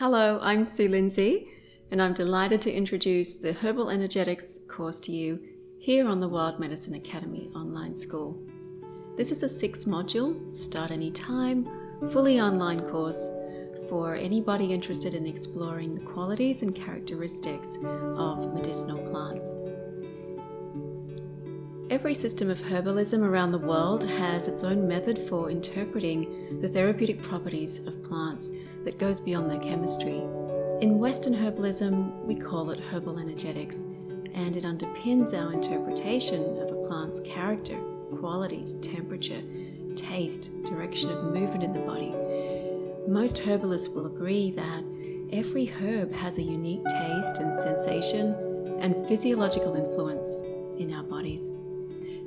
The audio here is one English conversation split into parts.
Hello, I'm Sue Lindsay, and I'm delighted to introduce the Herbal Energetics course to you here on the Wild Medicine Academy online school. This is a 6-module, start anytime, fully online course for anybody interested in exploring the qualities and characteristics of medicinal plants. Every system of herbalism around the world has its own method for interpreting the therapeutic properties of plants that goes beyond their chemistry. In Western Herbalism, we call it Herbal Energetics, and it underpins our interpretation of a plant's character, qualities, temperature, taste, direction of movement in the body. Most herbalists will agree that every herb has a unique taste and sensation and physiological influence in our bodies.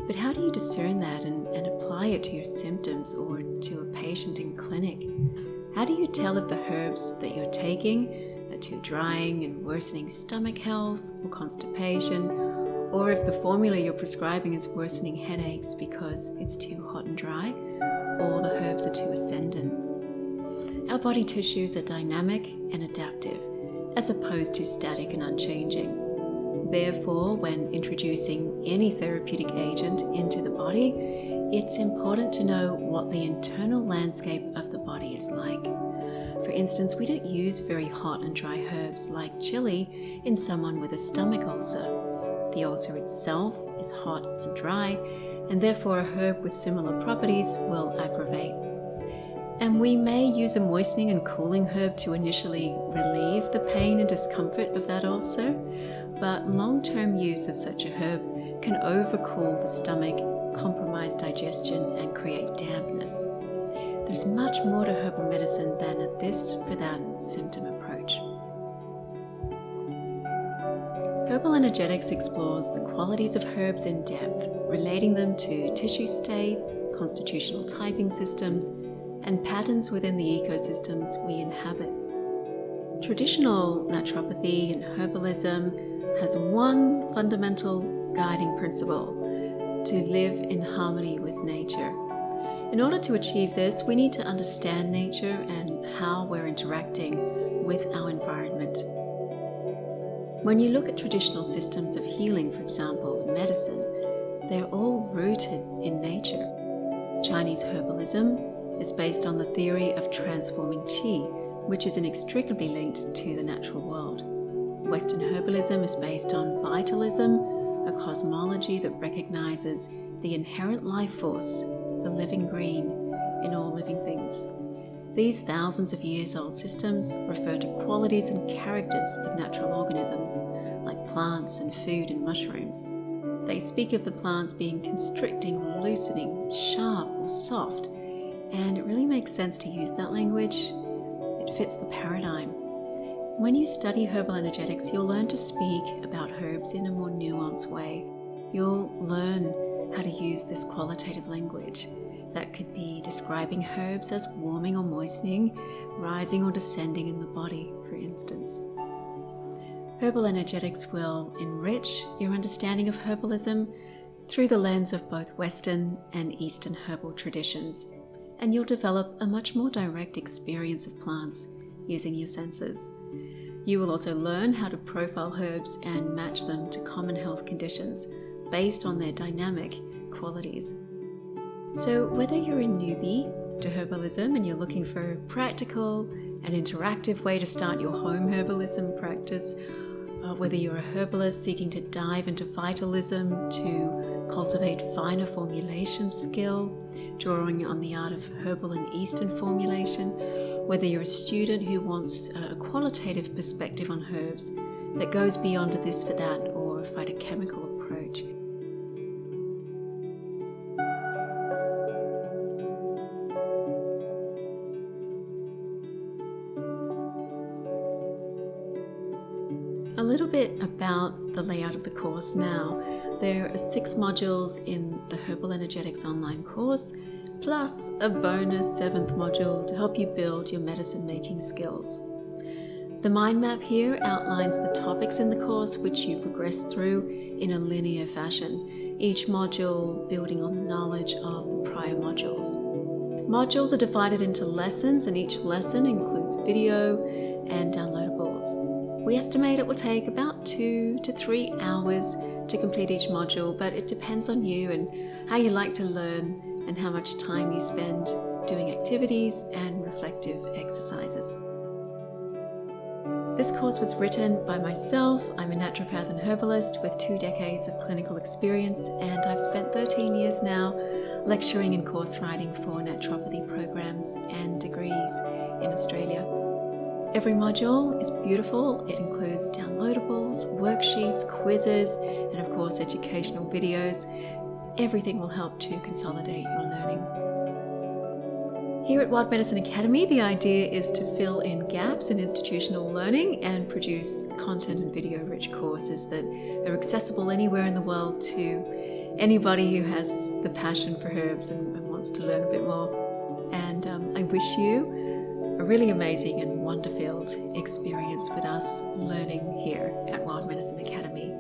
But how do you discern that and apply it to your symptoms or to a patient in clinic? How do you tell if the herbs that you're taking are too drying and worsening stomach health or constipation, or if the formula you're prescribing is worsening headaches because it's too hot and dry, or the herbs are too ascendant? Our body tissues are dynamic and adaptive, as opposed to static and unchanging. Therefore, when introducing any therapeutic agent into the body, it's important to know what the internal landscape of the body is like. For instance, we don't use very hot and dry herbs like chili in someone with a stomach ulcer. The ulcer itself is hot and dry, and therefore a herb with similar properties will aggravate. And we may use a moistening and cooling herb to initially relieve the pain and discomfort of that ulcer, but long-term use of such a herb can overcool the stomach, compromise digestion, and create dampness. There's much more to herbal medicine than a this for that symptom approach. Herbal Energetics explores the qualities of herbs in depth, relating them to tissue states, constitutional typing systems, and patterns within the ecosystems we inhabit. Traditional naturopathy and herbalism has one fundamental guiding principle: to live in harmony with nature. In order to achieve this, we need to understand nature and how we're interacting with our environment. When you look at traditional systems of healing, for example, medicine, they're all rooted in nature. Chinese herbalism is based on the theory of transforming qi, which is inextricably linked to the natural world. Western Herbalism is based on vitalism, a cosmology that recognizes the inherent life force, the living green, in all living things. These thousands of years old systems refer to qualities and characters of natural organisms, like plants and food and mushrooms. They speak of the plants being constricting or loosening, sharp or soft, and it really makes sense to use that language. It fits the paradigm. When you study herbal energetics, you'll learn to speak about herbs in a more nuanced way. You'll learn how to use this qualitative language that could be describing herbs as warming or moistening, rising or descending in the body, for instance. Herbal energetics will enrich your understanding of herbalism through the lens of both Western and Eastern herbal traditions, and you'll develop a much more direct experience of plants using your senses. You will also learn how to profile herbs and match them to common health conditions based on their dynamic qualities. So whether you're a newbie to herbalism and you're looking for a practical and interactive way to start your home herbalism practice, whether you're a herbalist seeking to dive into vitalism to cultivate finer formulation skill, drawing on the art of herbal and Eastern formulation, whether you're a student who wants a qualitative perspective on herbs that goes beyond a this for that or a phytochemical approach. A little bit about the layout of the course now. There are 6 modules in the Herbal Energetics online course, plus a bonus 7th module to help you build your medicine making skills. The mind map here outlines the topics in the course which you progress through in a linear fashion, each module building on the knowledge of the prior modules. Modules are divided into lessons, and each lesson includes video and downloadables. We estimate it will take about 2 to 3 hours to complete each module, but it depends on you and how you like to learn and how much time you spend doing activities and reflective exercises. This course was written by myself. I'm a naturopath and herbalist with 2 decades of clinical experience, and I've spent 13 years now lecturing and course writing for naturopathy programs and degrees in Australia. Every module is beautiful. It includes downloadables, worksheets, quizzes, and of course educational videos. Everything will help to consolidate your learning. Here at Wild Medicine Academy, the idea is to fill in gaps in institutional learning and produce content and video-rich courses that are accessible anywhere in the world to anybody who has the passion for herbs and wants to learn a bit more. And I wish you a really amazing and wonder-filled experience with us learning here at Wild Medicine Academy.